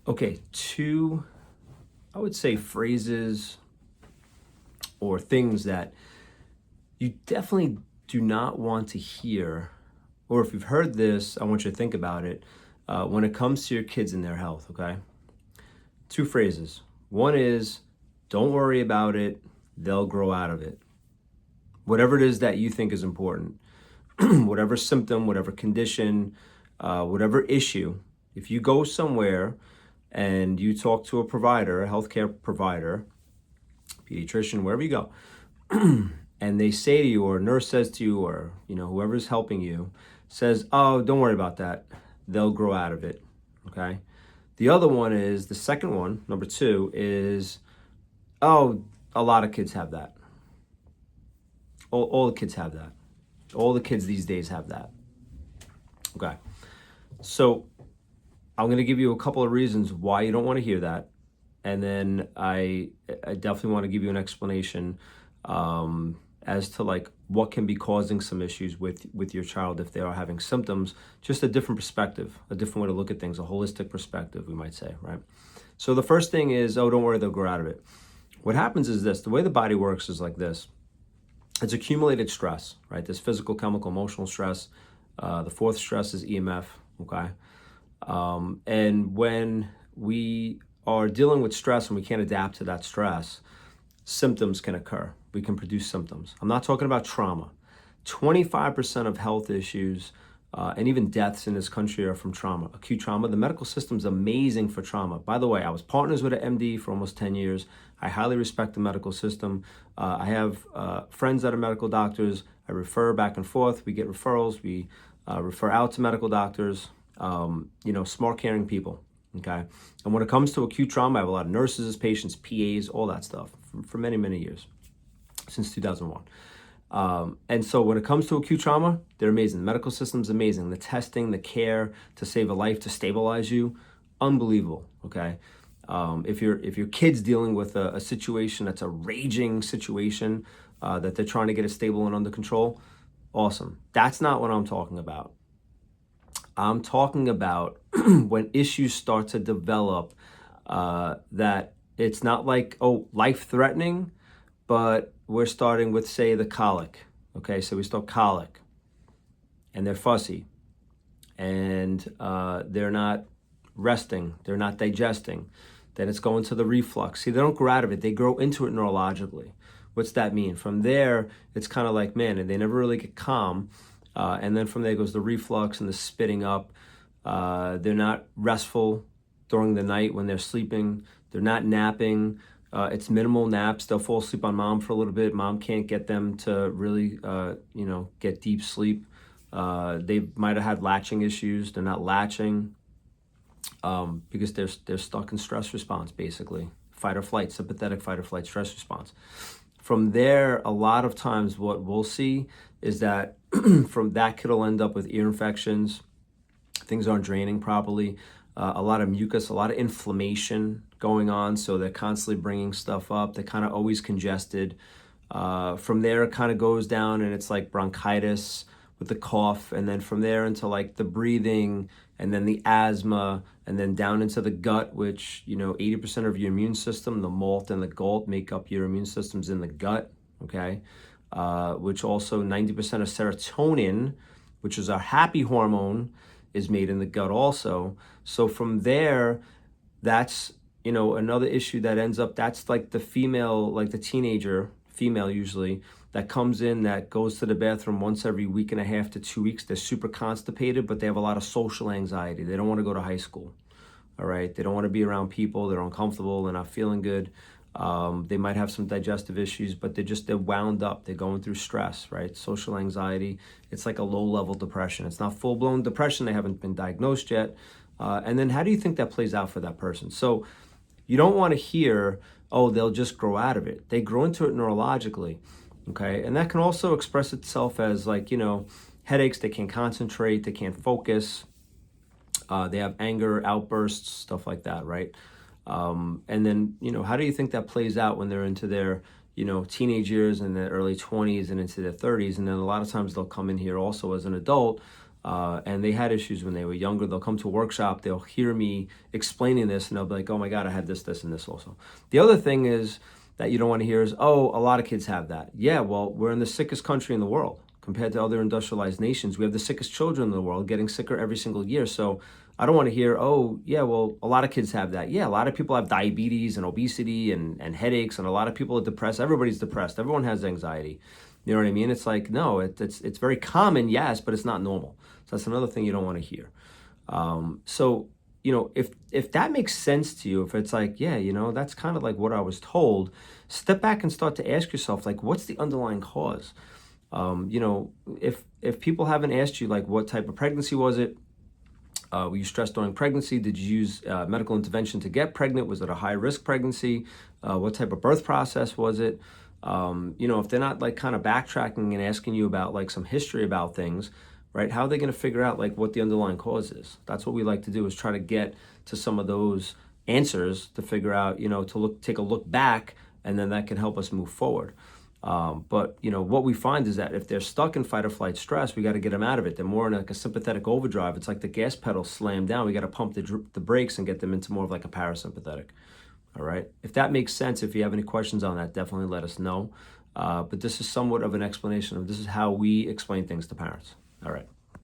Okay, two, I would say phrases or things that you definitely do not want to hear, or if you've heard this, I want you to think about it when it comes to your kids and their health, okay? Two phrases. One is, don't worry about it, they'll grow out of it. Whatever it is that you think is important, whatever symptom, whatever condition, whatever issue, if you go somewhere and you talk to a provider, a healthcare provider, pediatrician, wherever you go, and they say to you, or a nurse says to you, or whoever's helping you says, "Oh, don't worry about that. They'll grow out of it." Okay. The other one is the second one. Number two is, "Oh, a lot of kids have that. All the kids have that. All the kids these days have that." Okay. So I'm going to give you a couple of reasons why you don't want to hear that, and then I definitely want to give you an explanation as to like what can be causing some issues with your child if they are having symptoms. Just a different perspective, a different way to look at things, a holistic perspective, we might say, right? So the first thing is, oh, don't worry, they'll grow out of it. What happens is this: the way the body works is like this. It's accumulated stress, right? There's physical, chemical, emotional stress. The fourth stress is EMF, okay? And when we are dealing with stress and we can't adapt to that stress, symptoms can occur. We can produce symptoms. I'm not talking about trauma. 25% of health issues and even deaths in this country are from trauma, acute trauma. The medical system's amazing for trauma. By the way, I was partners with an MD for almost 10 years. I highly respect the medical system. I have friends that are medical doctors. I refer back and forth. We get referrals. We refer out to medical doctors, smart, caring people, okay? And when it comes to acute trauma, I have a lot of nurses as patients, PAs, all that stuff for many, many years, since 2001. And so when it comes to acute trauma, they're amazing. The medical system's amazing. The testing, the care to save a life, to stabilize you, unbelievable, okay? If your kid's dealing with a situation that's a raging situation that they're trying to get it stable and under control, awesome. That's not what I'm talking about. I'm talking about when issues start to develop that it's not like, oh, life-threatening, but we're starting with, say, the colic. Okay, so we start colic, and they're fussy, and they're not resting, they're not digesting. Then it's going to the reflux. See, they don't grow out of it, they grow into it neurologically. What's that mean? From there, it's kind of like, man, and they never really get calm. And then from there goes the reflux and the spitting up. They're not restful during the night when they're sleeping. They're not napping. It's minimal naps. They'll fall asleep on mom for a little bit. Mom can't get them to really, get deep sleep. They might have had latching issues. They're not latching because they're stuck in stress response, basically. Fight or flight, sympathetic fight or flight stress response. From there, a lot of times what we'll see is that from that kid will end up with ear infections. Things aren't draining properly. A lot of mucus, a lot of inflammation going on. So they're constantly bringing stuff up. They're kind of always congested. From there, it kind of goes down and it's like bronchitis with the cough. And then from there into like the breathing and then the asthma and then down into the gut, which, 80% of your immune system, the malt and the galt make up your immune systems in the gut, okay? Which also 90% of serotonin, which is our happy hormone, is made in the gut also. So from there, that's, another issue that ends up, that's like the female, like the teenager, female usually, that comes in, that goes to the bathroom once every week and a half to 2 weeks. They're super constipated, but they have a lot of social anxiety. They don't want to go to high school, all right? They don't want to be around people. They're uncomfortable. They're not feeling good. They might have some digestive issues, but they're wound up. They're going through stress, right? Social anxiety. It's like a low-level depression. It's not full-blown depression. They haven't been diagnosed yet. And then how do you think that plays out for that person? So you don't want to hear, oh, they'll just grow out of it. They grow into it neurologically, okay? And that can also express itself as like, headaches. They can't concentrate. They can't focus. They have anger outbursts, stuff like that, right? And then, how do you think that plays out when they're into their, teenage years and their early 20s and into their 30s? And then a lot of times they'll come in here also as an adult and they had issues when they were younger. They'll come to a workshop, they'll hear me explaining this, and they'll be like, oh my God, I had this, this, and this also. The other thing is that you don't want to hear is, oh, a lot of kids have that. Yeah, well, we're in the sickest country in the world. Compared to other industrialized nations, we have the sickest children in the world, getting sicker every single year. So I don't want to hear, oh, yeah, well, a lot of kids have that. Yeah, a lot of people have diabetes and obesity and headaches, and a lot of people are depressed. Everybody's depressed. Everyone has anxiety. You know what I mean? It's like, no, it's very common, yes, but it's not normal. So that's another thing you don't want to hear. So, you know, if that makes sense to you, if it's like, yeah, you know, that's kind of like what I was told, step back and start to ask yourself, like, what's the underlying cause? You know, if people haven't asked you, like, what type of pregnancy was it? Were you stressed during pregnancy? Did you use medical intervention to get pregnant? Was it a high risk pregnancy? What type of birth process was it? You know, if they're not like kind of backtracking and asking you about like some history about things, right? How are they going to figure out like what the underlying cause is? That's what we like to do, is try to get to some of those answers to figure out, you know, to take a look back, and then that can help us move forward. But you know, what we find is that if they're stuck in fight or flight stress, we got to get them out of it. They're more in like a sympathetic overdrive. It's like the gas pedal slammed down. We got to pump the brakes and get them into more of like a parasympathetic. All right. If that makes sense, if you have any questions on that, definitely let us know. But this is somewhat of an explanation of this is how we explain things to parents. All right.